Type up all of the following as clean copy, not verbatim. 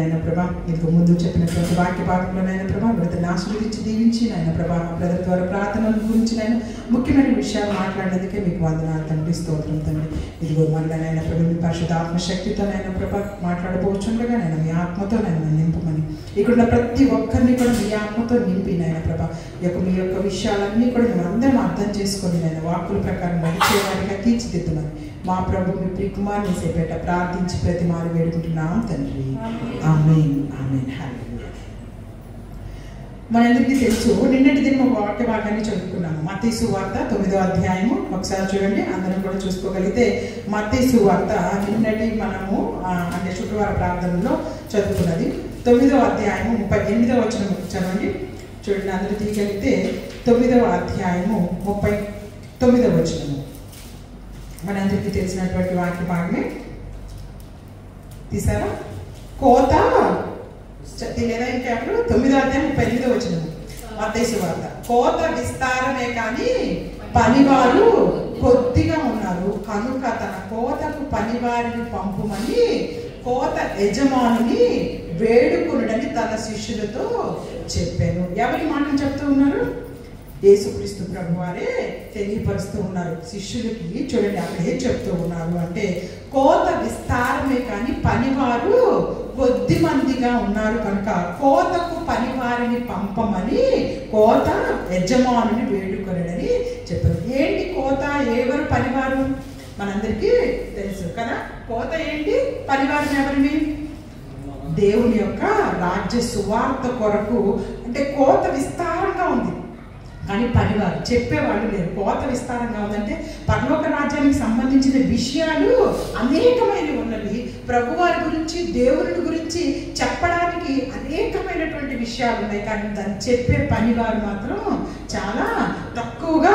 నాయన ప్రభా ఇందుకు ముందు చెప్పినటువంటి వాక్య భాగంలో నాయన ప్రభా బ్రదర్ని ఆశీర్వదించి దీవించి నాయన ప్రభా బ్రదర్ ద్వారా ప్రార్థనల గురించి నాయన ముఖ్యమైన విషయాలు మాట్లాడినందుకే మీకు వందనాలు తండ్రి, స్తోత్రం తండ్రి. ఇదిగో మళ్ళీ నాయన ప్రభు మీ పరిశుద్ధ ఆత్మశక్తితో నాయన ప్రభా మాట్లాడబోచుండగా నాయన మీ ఆత్మతో నాయన నింపమని, ఇక్కడ ప్రతి ఒక్కరిని కూడా మీ ఆత్మతో నింపి నాయన ప్రభా మీ యొక్క విషయాలన్నీ కూడా మేము అందరం అర్థం చేసుకొని నాయన వాక్కుల ప్రకారం నడిచేవాడిగా తీర్చిదిద్దమని మా ప్రభు మీ ప్రియకుమారుని సేపేట ప్రార్థించి ప్రతి మారు వేడుకుంటున్నాం తండ్రి. ఆమేన్ ఆమేన్ హల్లెలూయా. మనందరికీ తెలుసు, నిన్నటి దినం ఒక వాక్య భాగాన్ని చదువుకున్నాము. మత్తయి సువార్త 9వ అధ్యాయము. ఒకసారి చూడండి, అందరం కూడా చూసుకోగలిగితే మత్తయి సువార్త నిన్నటి మనము అంటే శుక్రవారం ప్రార్థనలో చదువుకున్నది 9వ అధ్యాయము 38వ వచనం చదవండి. చూడండి, అందరూ తీయగలిగితే 9వ అధ్యాయము 39వ వచనము మనందరికీ తెలిసినటువంటి వాక్య భాగమే. తీసారా? కోత లేదా ఇంకా 9వ అధ్యాయం 38వ వచనము మత్తయి సువార్త. కోత విస్తారమే కానీ పనివారు కొద్దిగా ఉన్నారు, కనుక తన కోతకు పనివారిని పంపుమని కోత యజమానుని వేడుకొనుడని తన శిష్యులతో చెప్పాను. ఎవరి మాటలు చెప్తూ ఉన్నారు? యేసుక్రీస్తు ప్రభు వారే తెలియపరుస్తూ ఉన్నారు శిష్యులకి. చూడండి, అక్కడ ఏం చెప్తూ ఉన్నారు అంటే, కోత విస్తారమే కానీ పనివారు కొద్ది మందిగా ఉన్నారు కనుక కోతకు పనివారిని పంపమని కోత యజమానుని వేడుకొనడని చెప్పారు. ఏంటి కోత? ఎవరు పనివారు? మనందరికీ తెలుసు కదా. కోత ఏంటి? పనివారిని ఎవరిని? దేవుని యొక్క రాజ్య సువార్త కొరకు. అంటే కోత విస్తారంగా ఉంది కానీ పనివారు చెప్పేవాళ్ళు లేరు. కోత విస్తారంగా ఉందంటే పరలోక రాజ్యానికి సంబంధించిన విషయాలు అనేకమైనవి ఉన్నవి. ప్రభువారి గురించి, దేవుని గురించి చెప్పడానికి అనేకమైనటువంటి విషయాలు ఉన్నాయి, కానీ దాన్ని చెప్పే పనివారు మాత్రం చాలా తక్కువగా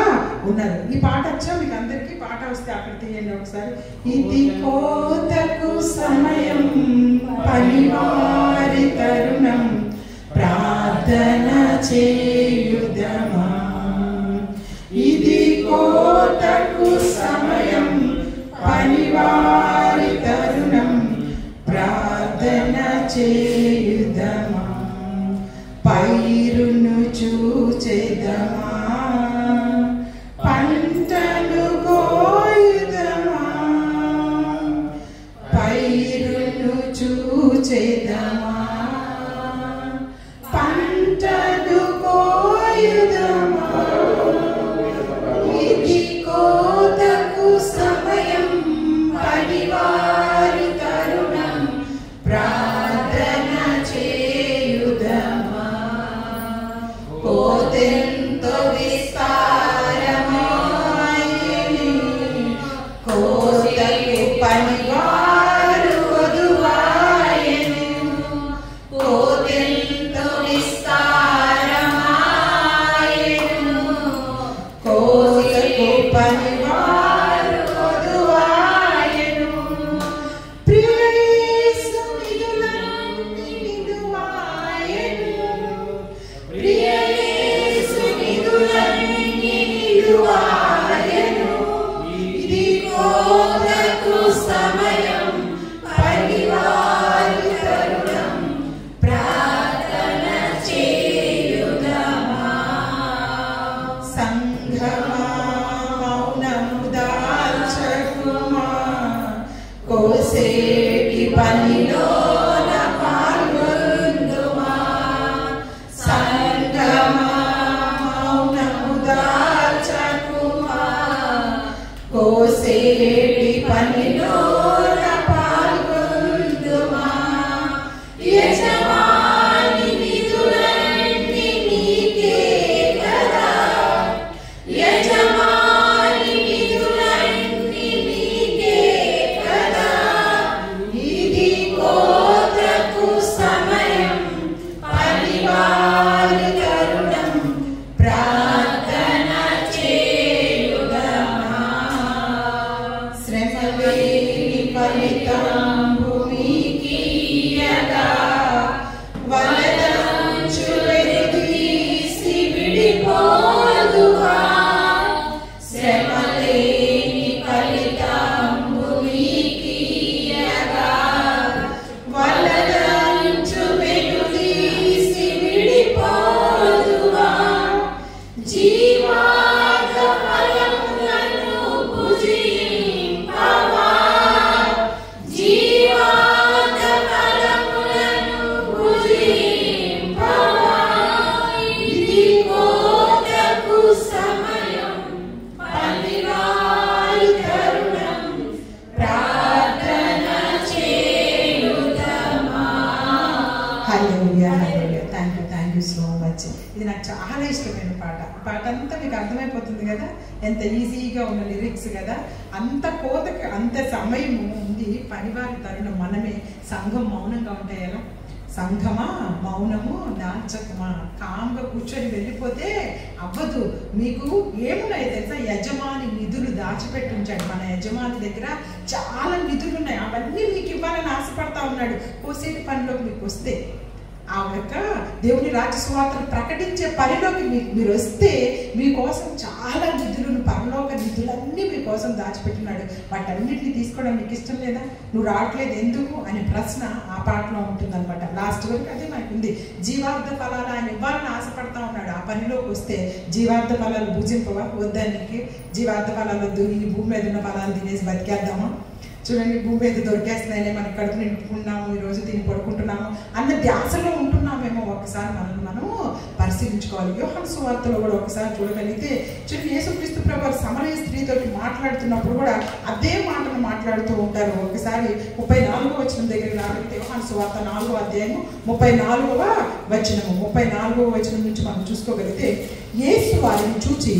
ఉన్నారు. ఈ పాట వచ్చా మీకు అందరికీ? పాట వస్తే అక్కడ తీయండి ఒకసారి. ఇది కోతకు సమయం, పనివారి తరుణం, ప్రార్థన చేయుదమా. ఇది కోతకు సమయం, పనివారి తరుణం, ప్రార్థన చేయుదమా. పైరును చూచెదమా, పంటను కోయుదమా. పైరును చూచెదమా, పంటను కోయుదమా. ఇది కోతకు సమయం, పనివారి తరుణం, ప్రార్థన చేయుదమా. కోతెంతో విస్తారమాయెను, కోతకు పనివారు కొదువాయెను. కోతెంతో విస్తారమాయెను, కోతకు పనివారు కొదువాయెను. ప్రియ యేసు నిధులన్నీ నిలువాయెను, ప్రియ యేసు నిధులన్నీ నిలువాయెను. ఇది కోతకు సమయం, పనివారి తరుణం, ప్రార్థన చేయుదమా. సంఘమా మౌనము దాల్చకుమా, కోసేటి పనిలోన పాల్గొందుమా. సంఘమా మౌనము దాల్చకుమా, కోసేటి పనిలోన పాల్గొందుమా. యజమాని నిధులన్నీ నీకే కదా, యజమాని నిధులన్నీ నీకే కదా. ఇది కోతకు సమయం, పనివారి తరుణం, ప్రార్థన చేయుదమా. శ్రమ లేని ఫలితం భూమికి ఇయ్యగా, హల్లెలూయా హల్లెలూయా. Thank you so much. ఇది నాకు చాలా ఇష్టమైన పాట అంతా మీకు అర్థమైపోతుంది కదా, ఎంత ఈజీగా ఉన్న లిరిక్స్ కదా. అంత కోతకి అంత సమయము ఉంది, పనివారి తరుణం మనమే. సంఘం మౌనంగా ఉంటే ఎలా? సంఘమా మౌనము నాచకమా, కామ్గా కూర్చొని వెళ్ళిపోతే అవ్వదు. మీకు ఏమున్నాయి తెలుసా? యజమాని నిధులు దాచిపెట్టి ఉంచాడు. మన యజమాని దగ్గర చాలా నిధులు ఉన్నాయి, అవన్నీ మీకు ఇవ్వాలని ఆశపడతా ఉన్నాడు. కోసేటి పనిలోకి మీకు వస్తే, ఆ యొక్క దేవుని రాజ్య సువార్తను ప్రకటించే పనిలోకి మీరు వస్తే మీకోసం చాలా నిధులను, పరలోక నిధులన్నీ మీకోసం దాచిపెట్టినాడు. వాటన్నిటిని తీసుకోవడం మీకు ఇష్టం లేదా? నువ్వు రావట్లేదు ఎందుకు అనే ప్రశ్న ఆ పాటలో ఉంటుందన్నమాట. లాస్ట్ వరకు అదే మనకు ఉంది. జీవార్థ ఫలాలు ఆయన ఇవ్వాలని ఆశపడతా ఉన్నాడు. ఆ పనిలోకి వస్తే జీవార్థ ఫలాలు భుజింపవా? వద్దానికి జీవార్థ ఫలాలు వద్దు, ఈ భూమి మీద ఉన్న ఫలాలు తినేసి బతికేద్దామా? చూడండి, భూమి మీద దొరికేస్తున్నాయని మనకి కడుపు నింపుకున్నాము, ఈరోజు తిని పడుకుంటున్నాము అన్న ధ్యాసలో ఉంటున్నామేమో. ఒకసారి మనము పరిశీలించుకోవాలి. యోహాను సువార్తలో కూడా ఒకసారి చూడగలిగితే, చూడండి, యేసుక్రీస్తు ప్రభువు సమరయ స్త్రీతో మాట్లాడుతున్నప్పుడు కూడా అదే మాటను మాట్లాడుతూ ఉంటారు. ఒకసారి 34వ వచనం దగ్గర రాగలిగితే, యోహాను సువార్త 4వ అధ్యాయము 34వ వచనము, 34వ వచనం నుంచి మనం చూసుకోగలిగితే, యేసు వారిని చూచి,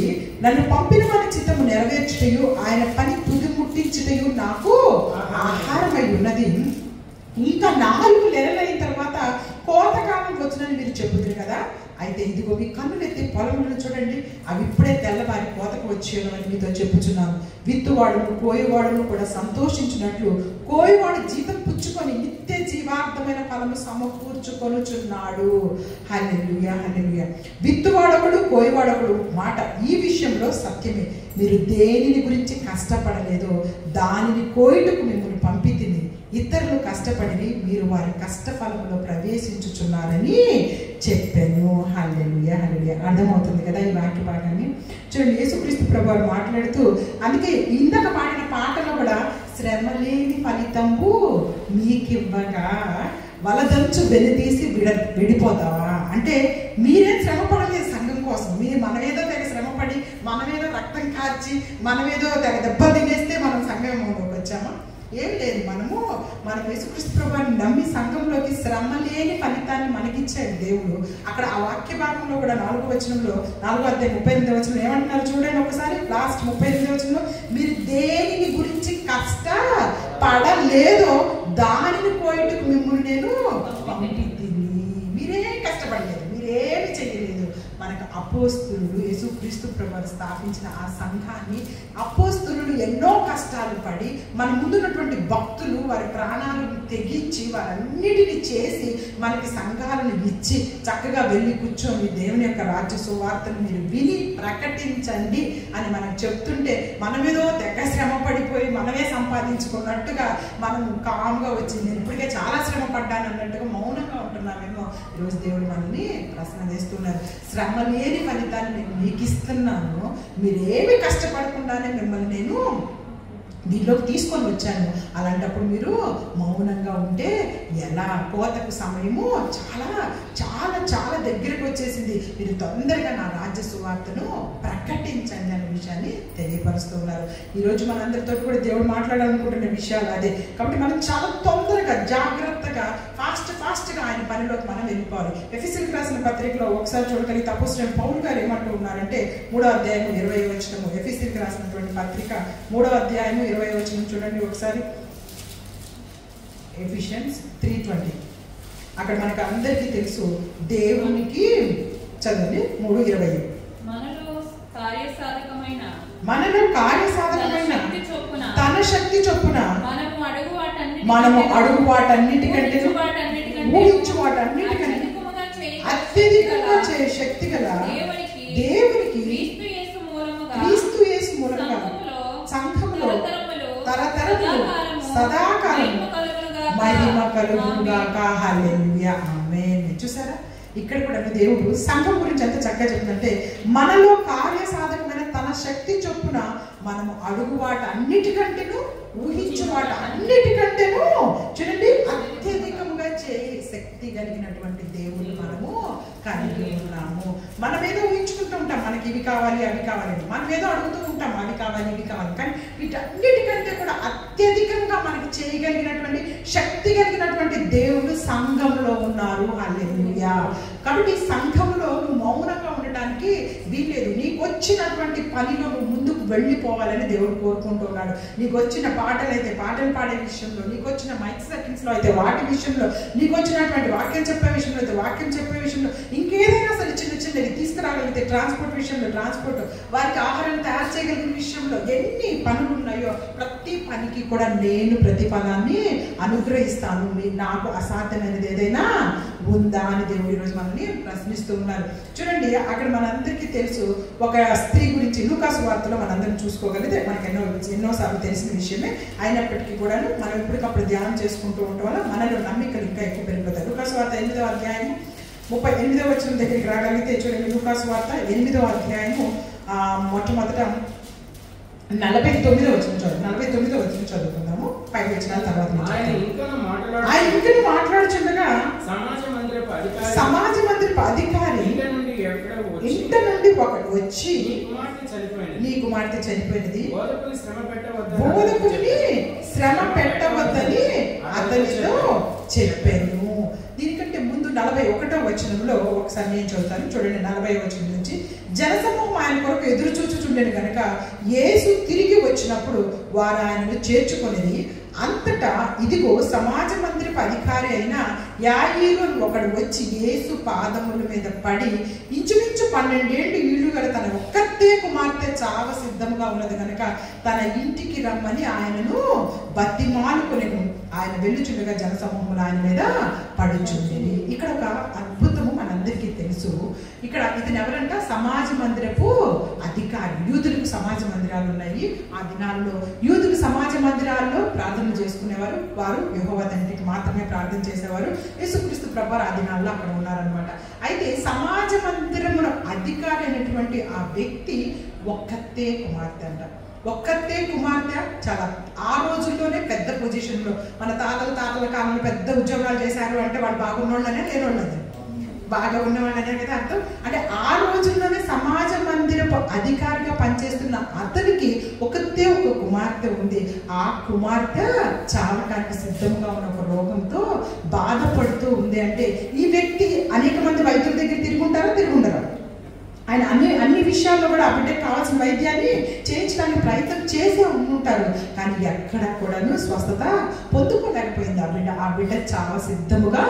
నన్ను పంపిన వారి చిత్తము నెరవేర్చుటయు ఆయన పని తుది ముట్టించుటయు నాకు ఆహారమై ఉన్నది. ఇంకా 4 నెలలైన తర్వాత కోతకాలం వచ్చినని మీరు చెబుతారు కదా. అయితే ఇదిగో మీ కన్నులెత్తి పొలములను చూడండి, అవి ఇప్పుడే తెల్లవారి కోతకు వచ్చేయమని మీతో చెప్పుచున్నాను. విత్తువాడును కోయవాడును కూడా సంతోషించినట్లు కోయవాడు జీతం పుచ్చుకొని నిత్య జీవార్థమైన ఫలము సమకూర్చుకొనుచున్నాడు. హల్లెలూయా హల్లెలూయా. విత్తువాడొకడు కోయవాడొకడు మాట ఈ విషయంలో సత్యమే. మీరు దేనిని గురించి కష్టపడలేదో దానిని కోయుటకు మిమ్మల్ని పంపితిని. ఇతరులు కష్టపడి మీరు వారి కష్టఫలంలో ప్రవేశించుచున్నారని చెప్పాను. హల్లెలూయా హల్లెలూయా. అర్థమవుతుంది కదా ఈ వాక్య భాగాన్ని? చూడండి, యేసుక్రీస్తు ప్రభువు మాట్లాడుతూ, అందుకే ఇందాక పాడిన పాటలో కూడా శ్రమలేని ఫలితంబు మీకివ్వగా వలదంచు వెలితీసి విడిపోతావా అంటే, మీరేం శ్రమ పడలేదు సంఘం కోసం. మనమేదో తెగ శ్రమపడి, మనమేదో రక్తం కార్చి, మనమేదో తెగ దెబ్బ తినేస్తే మనం సంఘంలోకి వచ్చామా? ఏం లేదు. మనం యేసుక్రీస్తు ప్రభువుని నమ్మి సంఘంలోకి శ్రమ లేని ఫలితాన్ని మనకిచ్చాడు దేవుడు. అక్కడ ఆ వాక్య భాగంలో కూడా 4వ వచనంలో, 4వ అధ్యాయం 38వ వచనంలో ఏమంటున్నారు చూడండి ఒకసారి. లాస్ట్ 38వ వచనంలో, మీరు దేనిని గురించి కష్టపడలేదో దానిని కోయటకు మిమ్మల్ని నేను పంపితిని. మీరేం కష్టపడలేదు, మీరేమి చేయలేదు. మనకు అపోస్తులు, యేసుక్రీస్తు ప్రభువు స్థాపించిన ఆ సంఘాన్ని అపోస్తులు ఎన్నో కష్టాలు పడి, మన ముందున్నటువంటి భక్తులు వారి ప్రాణాలను తెగించి వారన్నిటిని చేసి మనకి సంఘాలను ఇచ్చి చక్కగా వెళ్ళి కూర్చొని దేవుని యొక్క రాజ్య సువార్తను మీరు విని ప్రకటించండి అని మనం చెప్తుంటే, మనమేదో తెగ శ్రమ పడిపోయి మనమే సంపాదించుకున్నట్టుగా మనం కామ్గా వచ్చి, నేను ఇప్పటికే చాలా శ్రమ పడ్డాను అన్నట్టుగా మౌనంగా ఉంటున్నామేమో. ఈరోజు దేవుడు మనల్ని ప్రశ్న చేస్తున్నారు. శ్రమ లేని ఫలితాన్ని నేను మీకు ఇస్తున్నాను, మీరేమి కష్టపడకుండానే మిమ్మల్ని నేను దీనిలోకి తీసుకొని వచ్చాను. అలాంటప్పుడు మీరు మౌనంగా ఉంటే ఎలా? కోతకు సమయము చాలా చాలా చాలా దగ్గరకు వచ్చేసింది. మీరు తొందరగా నా రాజ్య సువార్తను ప్రకటించండి అనే విషయాన్ని తెలియపరుస్తున్నారు. ఈరోజు మనందరితో కూడా దేవుడు మాట్లాడాలనుకుంటున్న విషయాలు అదే. కాబట్టి మనం చాలా తొందరగా జాగ్రత్తగా ఫాస్ట్గా ఆయన పనిలోకి మనం వెళ్ళిపోవాలి. ఎఫెసీయులకు రాసిన పత్రికలో ఒకసారి చూడగలిగితే అపోస్తలుడైన పౌలు గారు ఏమంటూ ఉన్నారంటే, 3వ అధ్యాయం 20వ వచనము, ఎఫెసీయులకు రాసినటువంటి పత్రిక 3వ అధ్యాయం 20వ వచనం చూడండి ఒకసారి. ఎఫిషియన్స్ 3:20. అక్కడ మనకు అందరికీ తెలుసు, దేవునికి చదవండి 3:20. మనలో కార్యసాధకమైన తన శక్తి చొప్పున మనము అడుగు వాటన్నిటికంటే ఊహించు వాటన్నిటికంటే అత్యధికంగా చేయ శక్తి గల దేవునికి క్రీస్తు యేసు మూలముగా సంఘములో తరతరములు సదాకాలం మహిమ కలుగుగాక. హల్లెలూయా ఆమేన్. చూసారా, ఇక్కడ కూడా దేవుడు సంఘం గురించి ఎంత చక్కగా చెప్తుందంటే, మనలో కార్యసాధకమైన తన శక్తి చొప్పున మనము అడుగు వాట అన్నిటికంటేను ఊహించు వాట అన్నిటికంటేను చూడండి అత్యధికంగా శక్తి కలిగినటువంటి దేవుని మనము కలిగి ఉన్నాము. మనం ఏదో ఊహించుకుంటూ ఉంటాం, మనకి ఇవి కావాలి అవి కావాలి, మనం ఏదో అడుగుతూ ఉంటాం అవి కావాలి ఇవి కావాలి. కానీ వీటన్నిటికంటే కూడా అత్యధికంగా మనకి చేయగలిగినటువంటి శక్తి కలిగినటువంటి దేవుడు సంఘంలో ఉన్నారు. హల్లెలూయా. కాబట్టి సంఘంలో నువ్వు మౌనంగా ఉండటానికి వీల్లేదు. నీకు వచ్చినటువంటి పనిలో నువ్వు ముందుకు వెళ్ళిపోవాలని దేవుడు కోరుకుంటున్నాడు. నీకు వచ్చిన పాటలు అయితే పాటలు పాడే విషయంలో, నీకు వచ్చిన మైక్ సెట్టింగ్స్ లో అయితే వాటి విషయంలో, నీకు వచ్చినటువంటి వాక్యం చెప్పే విషయంలో అయితే వాక్యం చెప్పే విషయంలో, ఇంకేదైనా సరే చిన్న చిన్నది తీసుకురాగలిగితే ట్రాన్స్పోర్ట్ విషయంలో ట్రాన్స్పోర్ట్, వారికి ఆహారం తయారు చేయగలిగిన విషయంలో ఎన్ని పనులు ఉన్నాయో ప్రతి పనికి కూడా నేను ప్రతిఫలాన్ని అనుగ్రహిస్తాను. నాకు అసాధ్యమైనది ఏదైనా ఉందా అని దేవుడు ఈరోజు మనల్ని ప్రశ్నిస్తూ ఉన్నారు. చూడండి, అక్కడ మనందరికీ తెలుసు ఒక స్త్రీ గురించి లూకాసు వార్తలో మనందరం చూసుకోగలిగితే మనకి ఎన్నోసార్లు తెలిసిన విషయమే. అయినప్పటికీ కూడా మనం ఎప్పటికప్పుడు ధ్యానం చేసుకుంటూ ఉండటం వల్ల మనలో నమ్మికలు ఇంకా ఎక్కువ పెరిగిపోతాయి. లూకాసు వార్త 8వ అధ్యాయము 38వ వచనం దగ్గరికి రాగలిగితే చూడండి, లూకాసు వార్త 8వ అధ్యాయము మొట్టమొదట 49వ వచనం చదువుకుందాము. 5 వచనాల తర్వాత ఆయన ఇంకా మాట్లాడుచుండగా సమాజ మందిరపు అధికారి ఇంట నుండి ఒకడు వచ్చి, నీ కుమార్తె చనిపోయినది, బోధకుని శ్రమ పెట్టవద్దని అతనితో చెప్పాను. దీనికంటే ముందు 41వ వచనంలో ఒకసారి నేను చదువుతాను. చూడండి, 40వ వచనం నుంచి, జనసమూహం ఆయన కొరకు ఎదురు చూచుచుండెను కనుక యేసు తిరిగి వచ్చినప్పుడు వారు ఆయనను చేర్చుకొనిది. అంతటా ఇదిగో సమాజ మందిరపు అధికారి అయిన యాయీరు ఒకడు వచ్చి యేసు పాదముల మీద పడి, ఇంచుమించు 12 ఏళ్ళు ఈడు గల తన ఒక్కతే కుమార్తె చావ సిద్ధముగా ఉన్నది కనుక తన ఇంటికి రమ్మని ఆయనను బతిమాలుకొనెను. ఆయన వెళ్ళుచుండగా జనసమూహములు ఆయన మీద పడుచుండేది. ఇక్కడ ఒక అద్భుతము మనందరికీ తెలుసు. ఇక్కడ ఇతను ఎవరంట? సమాజ మందిరపు అధికారి. యూదులకు సమాజ మందిరాలు ఉన్నాయి. ఆ దినాల్లో యూదులు సమాజ మందిరాల్లో ప్రార్థన చేసుకునేవారు. వారు యెహోవా తండ్రికి మాత్రమే ప్రార్థన చేసేవారు. యేసుక్రీస్తు ప్రభువారు ఆ దినాల్లో అక్కడ ఉన్నారనమాట. అయితే సమాజ మందిరముల అధికారి అయినటువంటి ఆ వ్యక్తి ఒక్కతే కుమార్తె అంట. ఒక్కతే కుమార్తె చాలా ఆ రోజుల్లోనే పెద్ద పొజిషన్లో, మన తాతల కాలంలో పెద్ద ఉద్యోగాలు చేశారు అంటే వాళ్ళు బాగున్నోళ్ళనే లేనోళ్ళని, బాగా ఉన్నవాళ్ళనే కదా అర్థం. అంటే ఆ రోజుల్లోనే సమాజ మందిరపు అధికారిగా పనిచేస్తున్న అతనికి ఒకతే ఒక కుమార్తె ఉంది. ఆ కుమార్తె చావటానికి సిద్ధంగా ఉన్న ఒక రోగంతో బాధపడుతూ ఉంది. అంటే ఈ వ్యక్తి అనేక మంది వైద్యుల దగ్గర తిరుగుంటారా? ఆయన అన్ని విషయాల్లో కూడా ఆ బిడ్డకు కావాల్సిన వైద్యాన్ని చేయించడానికి ప్రయత్నం చేసే ఉంటారు. కానీ ఎక్కడ కూడాను స్వస్థత పొందుకోలేకపోయింది ఆ బిడ్డ చాలా సిద్ధముగా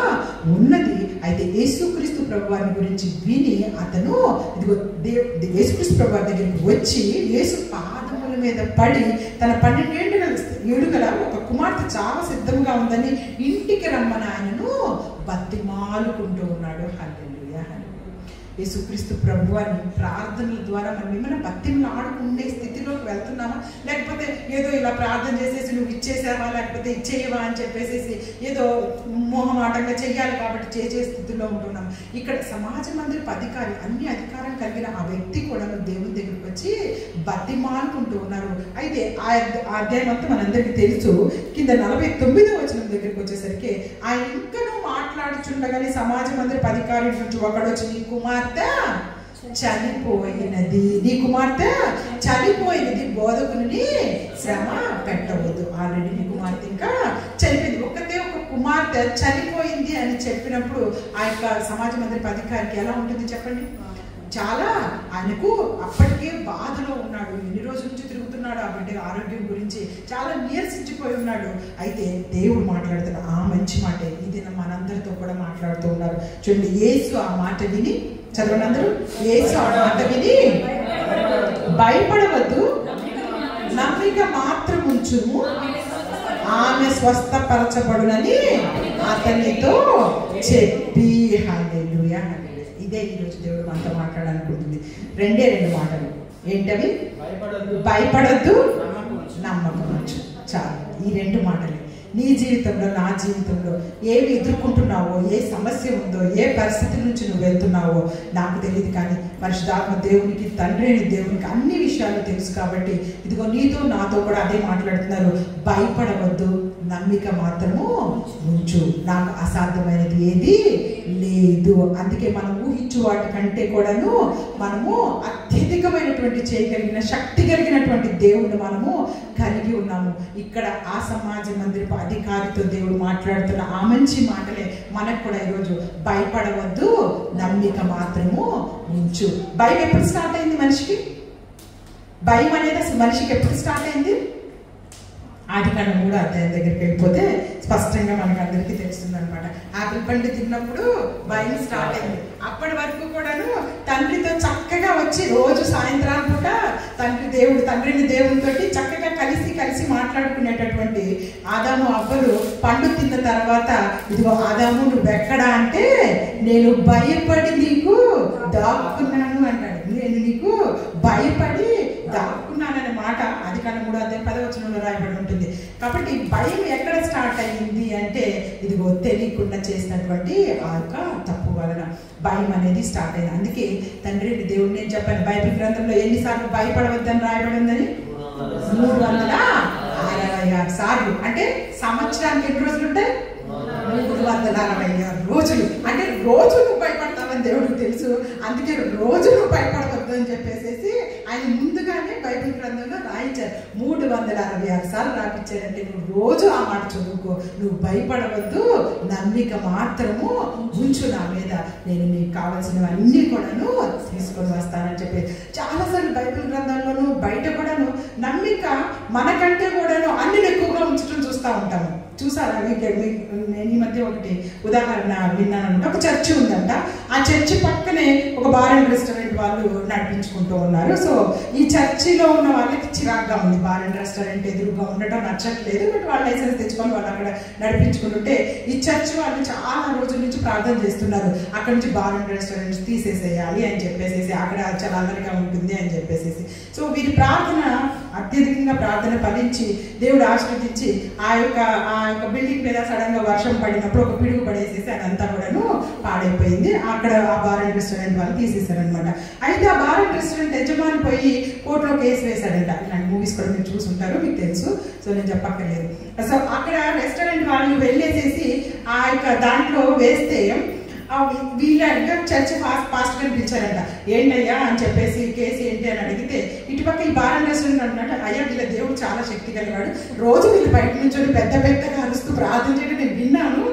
ఉన్నది. అయితే యేసుక్రీస్తు ప్రభువారి గురించి విని అతను ఇదిగో యేసుక్రీస్తు ప్రభువారి దగ్గరికి వచ్చి యేసు పాదముల మీద పడి తన 12 ఏళ్ళు గల ఒక కుమార్తె చాలా సిద్ధంగా ఉందని ఇంటికి రమ్మని ఆయనను బతిమాలుకుంటూ ఉన్నాడు. హల్లెలూయా. యేసుక్రీస్తు ప్రభువారిని ప్రార్థనల ద్వారా మనం ఏమైనా బతిమలు ఆడుకునే స్థితిలోకి వెళ్తున్నామా? లేకపోతే ఏదో ఇలా ప్రార్థన చేసేసి నువ్వు ఇచ్చేసావా, లేకపోతే ఇచ్చేయవా అని చెప్పేసి ఏదో మోహమాటంగా చెయ్యాలి కాబట్టి చేసే స్థితిలో ఉంటున్నాం. ఇక్కడ సమాజ మందిరపు అధికారి, అన్ని అధికారం కలిగిన ఆ వ్యక్తి కూడా దేవుని దగ్గరికి వచ్చి బతిమాలుకుంటూ ఉన్నారు. అయితే ఆ అధ్యాయం అంతా మనందరికీ తెలుసు. కింద 49వ వచనం దగ్గరికి వచ్చేసరికి ఆయన ఇంకనూ మాట్లాడుచుండగానే సమాజ మందిరపు అధికారి నుంచి ఒకడు వచ్చి, నీ కుమార్తె చనిపోయినది, బోధకుని శ్రమ పెట్టవద్దు. ఆల్రెడీ నీ కుమార్తె ఇంకా చనిపోయింది. ఒకతే ఒక కుమార్తె చనిపోయింది అని చెప్పినప్పుడు ఆ యొక్క సమాజ మందిరపు అధికారికి ఎలా ఉంటుంది చెప్పండి? చాలా ఆయనకు అప్పటికే బాధలో ఉన్నాడు. ఎన్ని రోజుల నుంచి తిరుగుతున్నాడు ఆ బిడ్డ ఆరోగ్యం గురించి, చాలా నీరసించిపోయి ఉన్నాడు. అయితే దేవుడు మాట్లాడుతున్న ఆ మంచి మాట ఇది మనందరితో కూడా మాట్లాడుతూ ఉన్నారు. చూడండి, యేసు ఆ మాట విని, చదవండి అందరూ, యేసు ఆ మాట విని భయపడవద్దు, నమ్మిక మాత్రం ఉంచుము, ఆమె స్వస్థపరచబడునని అతనితో చెప్పి. హల్లెలూయా. ఇదే ఈరోజు దేవుడు మనతో మాట్లాడాలనుకుంటుంది. 2 మాటలు ఏంటవి? భయపడద్దు, నమ్మకం ఉంచు. చాలు. ఈ 2 మాటలు నీ జీవితంలో, నా జీవితంలో ఏమి ఎదుర్కొంటున్నావో, ఏ సమస్య ఉందో, ఏ పరిస్థితి నుంచి నువ్వు వెళ్తున్నావో నాకు తెలియదు. కానీ పరిశుద్ధాత్మ దేవునికి, తండ్రి దేవునికి అన్ని విషయాలు తెలుసు. కాబట్టి ఇదిగో నీతో నాతో కూడా అదే మాట్లాడుతున్నారు. భయపడవద్దు, నమ్మిక మాత్రము ఉంచు, నాకు అసాధ్యమైనది ఏది లేదు. అందుకే మనం ఊహించు వాటి కంటే కూడాను మనము అత్యధికమైనటువంటి చేయగలిగిన శక్తి కలిగినటువంటి దేవుణ్ణి మనము కలిగి ఉన్నాము. ఇక్కడ ఆ సమాజ మందిరపు అధికారితో దేవుడు మాట్లాడుతున్న ఆ మంచి మాటలే మనకు కూడా ఈరోజు భయపడవద్దు, నమ్మిక మాత్రము ఉంచు. భయం ఎప్పుడు స్టార్ట్ అయింది మనిషికి? భయం అనేది అసలు మనిషికి ఎప్పుడు స్టార్ట్ అయింది? ఆదికాండం 3వ అధ్యాయం దగ్గరికి వెళ్ళిపోతే స్పష్టంగా మనకు అందరికీ తెలుస్తుంది అనమాట. ఆపిల్ పండు తిన్నప్పుడు భయం స్టార్ట్ అయింది. అప్పటి వరకు కూడాను తండ్రితో చక్కగా వచ్చి రోజు సాయంత్రాల పూట తండ్రిని దేవునితో చక్కగా కలిసి మాట్లాడుకునేటటువంటి ఆదాము అవ్వలు పండు తిన్న తర్వాత, ఇదిగో ఆదాము నువ్వెక్కడా అంటే, నేను భయపడి నీకు దాక్కున్నాను అంటాడు. నేను నీకు భయపడి దాక్కున్నాననే మాట ఆదికాండం 3వ అధ్యాయం 10వ వచనంలో రాయబడి ఉంటుంది. కాబట్టి భయం ఎక్కడ స్టార్ట్ అయ్యింది అంటే, ఇదిగో తెలియకుండా చేసినటువంటి ఆ యొక్క తప్పు వలన భయం అనేది స్టార్ట్ అయింది. అందుకే తండ్రి దేవుడు, నేను చెప్పాను బైబిల్ గ్రంథంలో ఎన్నిసార్లు భయపడవద్దని రాయబడి ఉందని? 366 సార్లు. అంటే సంవత్సరానికి ఎన్ని రోజులు ఉంటాయి? 366 రోజులు. అంటే రోజు నువ్వు భయపడతావని దేవుడికి తెలుసు. అందుకే రోజు నువ్వు భయపడవద్దు అని చెప్పేసి ఆయన ముందుగానే బైబిల్ గ్రంథంలో రాయించారు. 366 సార్లు రాయించారంటే నువ్వు రోజు ఆ మాట చదువుకో, నువ్వు భయపడవద్దు, నమ్మిక మాత్రము ఉంచు నా మీద, నేను నీకు కావాల్సినవన్నీ కూడాను తీసుకొని వస్తానని చెప్పి చాలాసార్లు బైబిల్ గ్రంథంలోనూ బయట కూడాను నమ్మిక మనకంటే కూడాను అన్ని ఎక్కువగా ఉంచడం చూస్తూ ఉంటాము. చూసారా? నేను ఈ మధ్య ఒకటి ఉదాహరణ విన్నానంట. ఒక చర్చి ఉందంట. ఆ చర్చి పక్కనే ఒక బార్ అండ్ రెస్టారెంట్ వాళ్ళు నడిపించుకుంటూ ఉన్నారు. సో ఈ చర్చిలో ఉన్న వాళ్ళకి చిరాగ్గా ఉంది, బార్ అండ్ రెస్టారెంట్ ఎదురుగా ఉండటం నచ్చట్లేదు. బట్ వాళ్ళు లైసెన్స్ తెచ్చుకొని వాళ్ళు అక్కడ నడిపించుకుంటుంటే ఈ చర్చి వాళ్ళు చాలా రోజుల నుంచి ప్రార్థన చేస్తున్నారు, అక్కడ నుంచి బార్ అండ్ రెస్టారెంట్స్ తీసేసేయాలి అని చెప్పేసి, అక్కడ చాలా అల్లరిగా ఉంటుంది అని చెప్పేసి. సో వీరి ప్రార్థన అత్యధికంగా ప్రార్థన ఫలించి దేవుడు ఆశీర్వదించి ఆ యొక్క బిల్డింగ్ మీద సడన్ గా వర్షం పడినప్పుడు ఒక పిడుగు పడేసేసి అదంతా కూడాను పాడైపోయింది. అక్కడ ఆ బార్ అండ్ రెస్టారెంట్ వాళ్ళు తీసేశారనమాట. అయితే ఆ బార్ అండ్ రెస్టారెంట్ యజమాని పోయి కోర్టులో కేసు వేశాడంట. ఇలాంటి మూవీస్ కూడా మీరు చూసుంటారు, మీకు తెలుసు, సో నేను చెప్పక్కర్లేదు. సో అక్కడ రెస్టారెంట్ వాళ్ళు వెళ్ళేసేసి ఆ యొక్క దాంట్లో వేస్తే వీళ్ళ చర్చ్ పాస్టర్ గారిని పిలిచారంట. ఏంటయ్యా అని చెప్పేసి కేసు ఏంటి అని అడిగితే, ఇటుపక్క ఈ బార్ అండ్ రెస్టారెంట్ అంటున్నాడు, అయ్యా వీళ్ళ దేవుడు చాలా శక్తి కలిగాడు, రోజు వీళ్ళు బయట నుంచి పెద్దగా అరుస్తూ ప్రార్థన చేయడం నేను విన్నాను,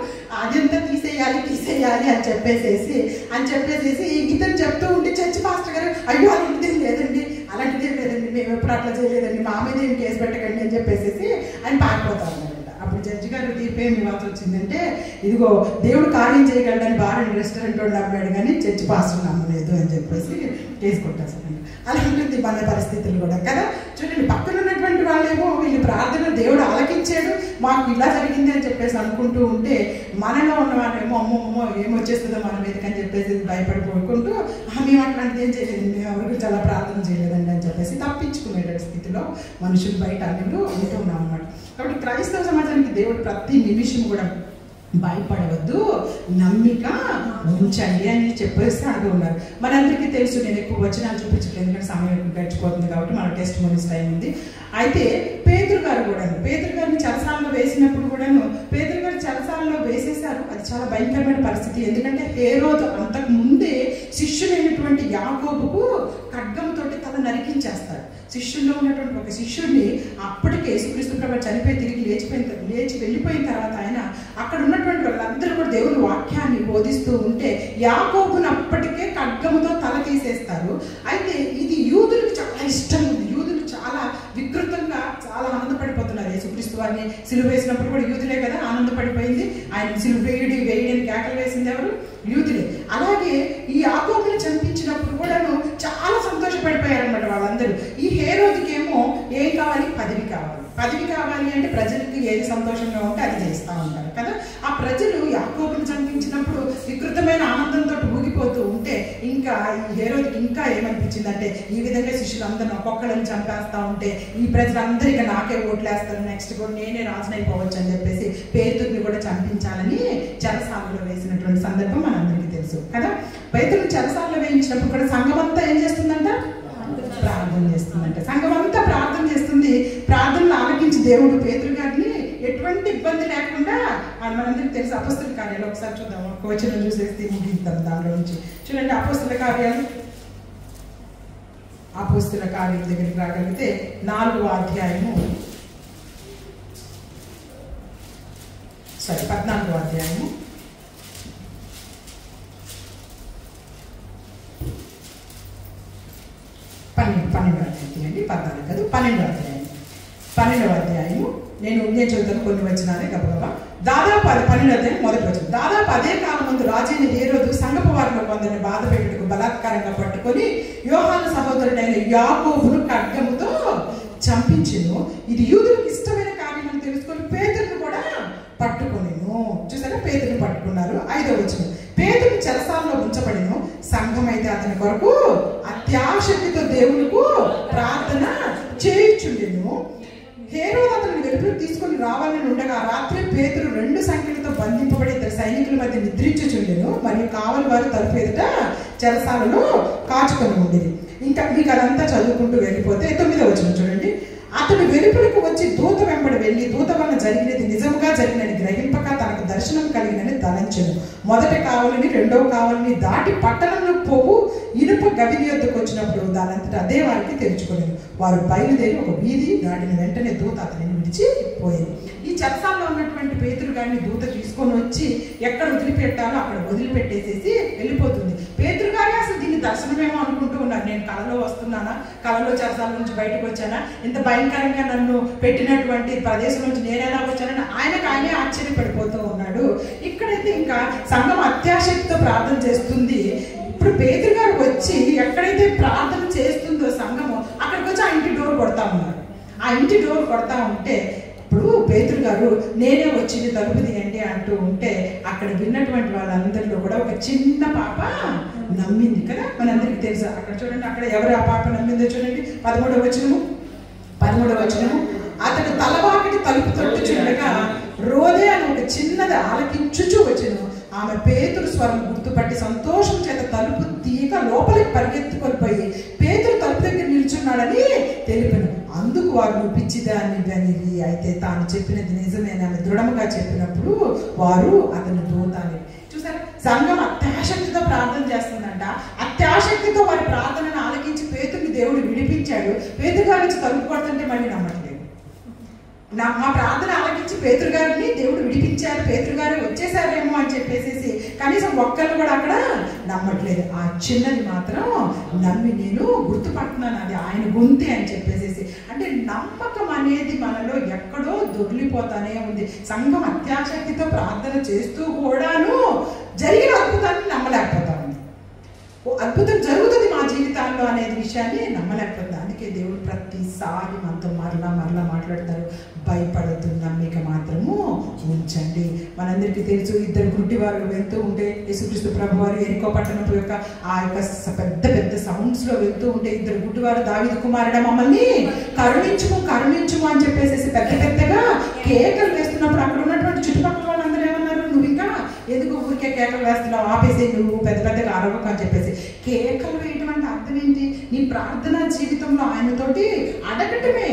అదంతా తీసేయాలి అని చెప్పేసి ఇతను చెప్తూ ఉంటే చర్చ్ పాస్టర్ గారు, అయ్యో అలాంటిది లేదండి మేము ఎప్పుడు అట్లా చేయలేదండి, మా మీద ఏం కేసు పెట్టకండి అని చెప్పేసి ఆయన పారిపోతా ఉన్నారంట. అప్పుడు జడ్జి గారు తీర్పు ఏమి ఇవ్వాల్సి వచ్చిందంటే, ఇదిగో దేవుడు కార్యం చేయగలడని బార్ అండ్ రెస్టారెంట్ వాడు నమ్మాడు కానీ చర్చ్ పాస్టర్ నమ్మలేదు అని చెప్పేసి కేసు కొట్టేస్తారండి. అలా ఉంటుంది మన పరిస్థితులు కూడా కదా. చూడండి, పక్కన ఉన్నటువంటి వాళ్ళేమో వీళ్ళు ప్రార్థన దేవుడు ఆలకించాడు, మాకు ఇలా జరిగింది అని చెప్పేసి అనుకుంటూ ఉంటే, మనలో ఉన్న వాళ్ళేమో అమ్మో ఏమొచ్చేస్తుందో మన మీదకి అని చెప్పేసి భయపడిపోకుంటూ, మేము అట్లాంటిది ఏం చేయలేదు, మేము ఎవరికి చాలా ప్రార్థన చేయలేదండి అని చెప్పేసి తప్పించుకునే స్థితిలో మనుషులు బయట అన్నిలు ఉంటూ ఉన్నాం అన్నమాట. కాబట్టి క్రైస్తవ సమాజానికి దేవుడు ప్రతి నిమిషం కూడా భయపడవద్దు, నమ్మిక ఉంచండి అని చెప్పేసి అంటూ ఉన్నారు. మనందరికీ తెలుసు, నేను ఎక్కువ వచనాలు చూపించలేదు ఎందుకంటే సమయం గడిచిపోతుంది కాబట్టి, మన టెస్ట్ మోనీస్ టైం ఉంది. అయితే పేతురు గారిని చెరసాలలో వేసినప్పుడు కూడాను పేతురు గారు చెరసాలలో వేసేశారు. అది చాలా భయంకరమైన పరిస్థితి. ఎందుకంటే హేరోదు అంతకు ముందే శిష్యులైనటువంటి యాకోబుకు ఖడ్గంతోటి తల నరికించేస్తారు. శిష్యుల్లో ఉన్నటువంటి ఒక శిష్యుడిని అప్పటికే యేసుక్రీస్తు ప్రభువు చనిపోయి తిరిగి లేచి వెళ్ళిపోయిన తర్వాత ఆయన అక్కడ ఉన్నటువంటి వాళ్ళందరూ కూడా దేవుని వాక్యాన్ని బోధిస్తూ ఉంటే యాకోబును అప్పటికే ఖడ్గముతో తల తీసేస్తారు. అయితే ఇది యూదులకు చాలా ఇష్టం ఉంది. యూదులు చాలా వికృతంగా చాలా ఆనందపడిపోతున్నారు. యేసుక్రీస్తు వారిని సిలువ వేసినప్పుడు కూడా యూదులే కదా ఆనందపడిపోయింది. ఆయన సిలువ వేయని కేకలు వేసింది ఎవరు? యూదులే. అలాగే ఈ యాకోబుని చంపించినప్పుడు కూడాను చాలా సంతోషపడిపోయారన్నమాట వాళ్ళందరూ. ఈ హేరోదుకేమో ఏం కావాలి? పదవి కావాలి అంటే ప్రజలకి ఏది సంతోషంగా ఉంటే అది చేస్తూ ఉంటారు కదా. ఆ ప్రజలు యాకోబుని చంపించినప్పుడు వికృతమైన ఆనందంతో ఊగిపోతూ ఉంటే ఇంకా ఈ హేరోదుకి ఇంకా ఏమనిపించిందంటే, ఈ విధంగా శిష్యులందరూ ఒక్కొక్కళ్ళని చంపేస్తా ఉంటే ఈ ప్రజలందరికీ నాకే ఓట్లేస్తారు, నెక్స్ట్ కూడా నేనే రాజునైపోవచ్చు అని చెప్పేసి పేతురుని కూడా చంపించాలని చెరసాలలో వేసినటువంటి సందర్భం మనందరికీ తెలుసు కదా. పేతురుని చెరసాలలో వేయించినప్పుడు కూడా సంఘం అంతా ఏం చేస్తుందంట? ప్రార్థన చేస్తుందంట. సంఘం అంతా ప్రార్థన చేస్తుంది. ప్రార్థనలు ఆలకించి దేవుడు పేతురు గారిని ఎటువంటి ఇబ్బంది లేకుండా మనందరికీ తెలుసు అపోస్తల కార్యాలు ఒకసారి చూద్దాం. ఒక వచనం చూసేసి ముగిద్దాం దానిలో నుంచి. చూడండి అపోస్తల కార్యాలు, అపోస్తల కార్యాల దగ్గరికి రాగలిగితే 4వ అధ్యాయము 14వ అధ్యాయము 12వ అధ్యాయం 14 కాదు 12వ అధ్యాయము నేను చదువుతాను కొన్ని వచనాలే గబగబా. దాదాపు 12వ అధ్యాయం మొదటి వచనం. దాదాపు అదే కాలం ముందు రాజైన హేరోదు సంగపు వారిలో కొందరిని బాధ పెట్టుటకు బలాత్కారంగా పట్టుకొని యోహాను సహోదరుడైన యాకోబును ఖడ్గముతో చంపించెను. ఇది యూదులకు ఇష్టమైన కార్యం అని తెలుసుకొని పేతురును కూడా పట్టుకొనెను. చూసారా, పేతురుని పట్టుకున్నారు. 5వ వచనం. పేతురు చెరసాలలో ఉంచబడెను. సంఘం అయితే అతని కొరకు అత్యాశక్తితో దేవునికి ప్రార్థన చేయుచుండెను. హేరోదు అతన్ని వెలుపలికి తీసుకొని రావాలని ఉండగా రాత్రి పేతురు 2 సంఖ్యలతో బంధింపబడి 2 సైనికుల మధ్య నిద్రించుచుండెను. మరియు కావలి వారు తలుపు ఎదుట చెరసాలలో కాచుకొని ఉండేది. ఇంకా మీకు అదంతా చదువుకుంటూ వెళ్ళిపోతే 9వ వచనం చూడండి. అతడు వెలుపలకు వచ్చి దూత వెంబడి వెళ్ళి దూత వలన జరిగినది నిజముగా జరిగినని గ్రహింపక తనకు దర్శనం కలిగినని తలంచెను. మొదటి కావలిని 2వ కావలిని దాటి పట్టణంలో పోవు ఇనుప గవిని యొద్దకు వచ్చినప్పుడు దానంతట అదే వారికి తెరుచుకోలేదు. వారు బయలుదేరి ఒక వీధి దాటిన వెంటనే దూత అతనిని విడిచిపోయింది. ఈ చెరసాల్లో ఉన్నటువంటి పేతురు గారిని దూత తీసుకొని వచ్చి ఎక్కడ వదిలిపెట్టాలో అక్కడ వదిలిపెట్టేసేసి వెళ్ళిపోతుంది. పేతురు గారి అసలు దీన్ని దర్శనమేమో అనుకుంటూ ఉన్నారు. నేను కలలో వస్తున్నానా, కలలో చెరసాల నుంచి బయటకు వచ్చానా, ఇంత భయంకరంగా నన్ను పెట్టినటువంటి ప్రదేశం నుంచి నేనెలా వచ్చానని ఆయనే ఆశ్చర్యపడిపోతూ ఉన్నాడు. ఇక్కడైతే ఇంకా సంఘం అత్యాశక్తితో ప్రార్థన చేస్తుంది. ఇప్పుడు పేతురు గారు వచ్చి ఎక్కడైతే ప్రార్థన చేస్తుందో సంఘము అక్కడికి వచ్చి ఆ ఇంటి డోర్ కొడతా ఉన్నారు. ఆ ఇంటి డోర్ కొడతా ఉంటే ఇప్పుడు పేతురు గారు నేనే వచ్చింది తలుపు తీయండి అంటూ ఉంటే అక్కడ విన్నటువంటి వాళ్ళందరిలో కూడా ఒక చిన్న పాప నమ్మింది కదా, మనందరికీ తెలుసు. అక్కడ చూడండి, అక్కడ ఎవరు ఆ పాప నమ్మిందో చూడండి. 13వ వచనము. అతడు తలవాకిటి తలుపు తొట్టుచుండగా రోదే అని ఒక చిన్నది ఆలకించుచూ వచ్చెను. ఆమె పేతురు స్వరం గుర్తుపట్టి సంతోషం చేత తలుపు తీయక లోపలికి పరిగెత్తుకొని పోయి పేతురు తలుపు దగ్గర నిల్చున్నాడని తెలిపాను. అందుకు వారు నువ్వు పిచ్చిదాన్ని గనివి, అయితే తాను చెప్పినది నిజమేనా ఆమె దృఢముగా చెప్పినప్పుడు వారు అతను దూతాన్ని. చూసారా, సంఘం అత్యాశక్తితో ప్రార్థన చేస్తుందంట. అత్యాశక్తితో వారి ప్రార్థనను ఆలకించి పేతుర్ని దేవుడు విడిపించాడు. పేతురు గారి నుంచి తలుపు కొడుతుంటే మళ్ళీ నమ్మట్లేదు. మా ప్రార్థన ఆలకించి పేతురు గారిని దేవుడు విడిపించారు, పేతురు గారు వచ్చేసారేమో అని చెప్పేసి కనీసం ఒక్కళ్ళు కూడా అక్కడ నమ్మట్లేదు. ఆ చిన్నది మాత్రం నమ్మి నేను గుర్తుపడుతున్నాను అది ఆయన గొంతే అని చెప్పేసి. అంటే నమ్మకం అనేది మనలో ఎక్కడో దొర్లిపోతానే ఉంది. సంఘం అత్యాశక్తితో ప్రార్థన చేస్తూ కూడాను జరిగిన అద్భుతాన్ని నమ్మలేకపోతా ఉంది. అద్భుతం జరుగుతుంది మా జీవితాల్లో అనేది విషయాన్ని నమ్మలేకపోతుంది. అందుకే దేవుడు ప్రతిసారి మనతో మరలా మాట్లాడతారు, భయపడద్దు, నమ్మిక మాత్రము ఉంచండి. మనందరికీ తెలుసు, 2 గుడ్డి వారు వెళ్తూ ఉంటే యేసుక్రీస్తు ప్రభు వారు ఎరికో పట్టణం యొక్క ఆ యొక్క పెద్ద సౌండ్స్ లో వెళ్తూ ఉంటే 2 గుడ్డి వారు దావీదు కుమారుడా మమ్మల్ని కరుణించుము అని చెప్పేసి పెద్దగా కేకలు వేస్తున్నప్పుడు అక్కడ ఉన్నటువంటి చుట్టుపక్కల వాళ్ళందరూ ఏమన్నారు, నువ్వు ఇంకా ఎందుకు ఊరికే కేకలు వేస్తున్నావు, ఆపేసి నువ్వు పెద్దగా అరవకు అని చెప్పేసి. కేకలు వేయటం అంటే అర్థం ఏంటి? నీ ప్రార్థనా జీవితంలో ఆయనతోటి అడగటమే.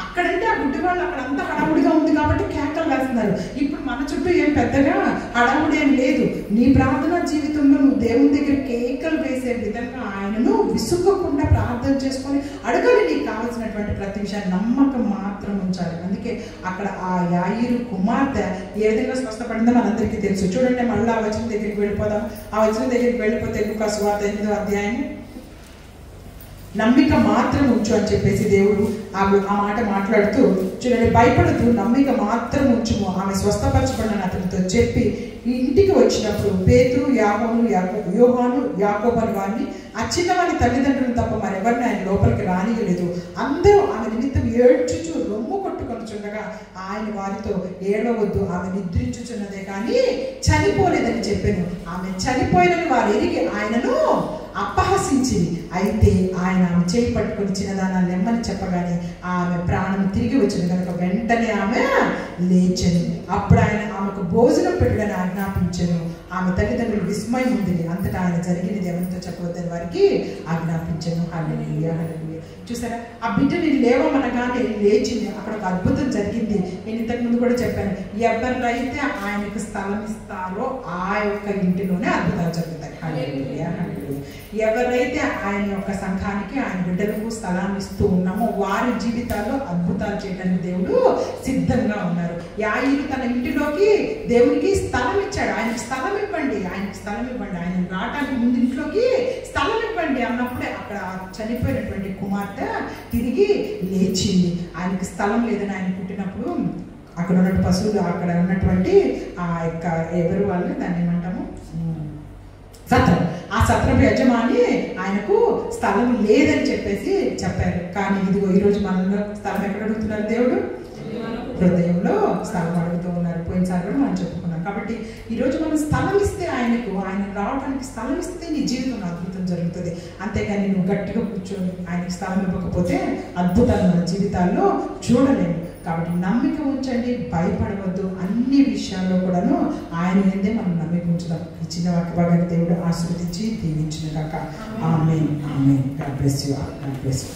అక్కడంటే ఆ గుడ్డి వాళ్ళు అక్కడంతా హడావుడిగా ఉంది కాబట్టి కేకలు వేస్తున్నారు. ఇప్పుడు మన చుట్టూ ఏం పెద్దగా హడావుడి ఏం లేదు. నీ ప్రార్థనా జీవితంలో నువ్వు దేవుని దగ్గర కేకలు వేసే విధంగా ఆయనను విసుక్కోకుండా ప్రార్థన చేసుకొని అడగాలి. నీకు కావాల్సినటువంటి ప్రతి విషయాన్ని నమ్మకం మాత్రం ఉంచాలి. అందుకే అక్కడ ఆ యాయిరు కుమార్తె ఏ విధంగా స్వస్థపడిందో మనందరికీ తెలుసు. చూడండి, మళ్ళీ ఆ వచనం దగ్గరికి వెళ్ళిపోదాం. ఆ వచనం దగ్గరికి వెళ్ళిపోతే లూకా సువార్త 8వ అధ్యాయం నమ్మిక మాత్రం ఉంచు అని చెప్పేసి దేవుడు ఆ మాట మాట్లాడుతూ చూడండి, భయపడుతూ నమ్మిక మాత్రం ఉంచుము, ఆమె స్వస్థపరచబడిన అతనితో చెప్పి ఇంటికి వచ్చినప్పుడు పేతురు, యోహాను, యాకోబు అని వారిని ఆ చిన్నవారి తల్లిదండ్రులు తప్ప మరెవరిని ఆయన లోపలికి రానియలేదు. అందరూ ఆమె నిమిత్తం ఏడ్చుచు రొమ్ము కొట్టుకొనుచుండగా ఆయన వారితో ఏడవద్దు, ఆమె నిద్రించుచున్నదే కానీ చనిపోలేదని చెప్పాను. ఆమె చనిపోయినని వారు ఎరిగి ఆయనను అపహసించింది. అయితే ఆయన ఆమె చేయి పట్టుకొని చిన్నదానాన్ని నెమ్మని చెప్పగానే ఆమె ప్రాణం తిరిగి వచ్చింది కనుక వెంటనే ఆమె లేచను. అప్పుడు ఆయన ఆమెకు భోజనం పెట్టడని ఆజ్ఞాపించను. ఆమె తల్లిదండ్రులు విస్మయం ఉంది. అంతటా ఆయన జరిగినది ఎవరితో చెప్పవద్దని వారికి ఆజ్ఞాపించను. హల్లెలూయా, హల్లెలూయా. చూసారా, ఆ బిడ్డని లేవమనగానే లేచింది. అక్కడ ఒక అద్భుతం జరిగింది. నేను ఇంతకు ముందు కూడా చెప్పాను, ఎవరైతే ఆయనకు స్థలం ఇస్తారో ఆ యొక్క ఇంటిలోనే అద్భుతాలు జరుగుతాయి. హల్లెలూయా, హల్లెలూయా. ఎవరైతే ఆయన యొక్క సంఘానికి, ఆయన బిడ్డలకు స్థలాన్ని ఇస్తూ ఉన్నామో వారి జీవితాల్లో అద్భుతాలు చేయడానికి దేవుడు సిద్ధంగా ఉన్నారు. యాయిరు తన ఇంటిలోకి దేవునికి స్థలం ఇచ్చాడు. ఆయనకి స్థలం ఇవ్వండి, ఆయనకి స్థలం ఇవ్వండి, ఆయన రావడానికి ముందు ఇంట్లోకి స్థలం ఇవ్వండి అన్నప్పుడే అక్కడ చనిపోయినటువంటి కుమార్తె తిరిగి లేచింది. ఆయనకి స్థలం లేదని ఆయన పుట్టినప్పుడు అక్కడ ఉన్న పశువులు, అక్కడ ఉన్నటువంటి ఆ యొక్క ఎవరు వాళ్ళు దాన్ని ఏమంటాము, సత్రం, ఆ సత్రపు యజమాని ఆయనకు స్థలం లేదని చెప్పేసి చెప్పారు. కానీ ఇదిగో ఈరోజు మనలో స్థలం ఎక్కడ అడుగుతున్నారు? దేవుడు హృదయంలో స్థలం అడుగుతూ ఉన్నారు. పోయినసారి కూడా మనం చెప్పుకున్నాం. కాబట్టి ఈరోజు మనం స్థలం ఇస్తే ఆయనకు, ఆయన రావడానికి స్థలం ఇస్తే నీ జీవితంలో అద్భుతం జరుగుతుంది. అంతేగాని నువ్వు గట్టిగా కూర్చొని ఆయనకి స్థలం ఇవ్వకపోతే అద్భుతాలు మన జీవితాల్లో చూడలేము. కాబట్టి నమ్మిక ఉంచండి, భయపడవద్దు. అన్ని విషయాల్లో కూడాను ఆయన ఏందే మనం నమ్మిక ఉంచుదాం. ఈ చిన్న వాక్య భాగాన్ని దేవుడు ఆశీర్వదించి దీవించును గాక. ఆమేన్, ఆమేన్. God bless you all. God bless you.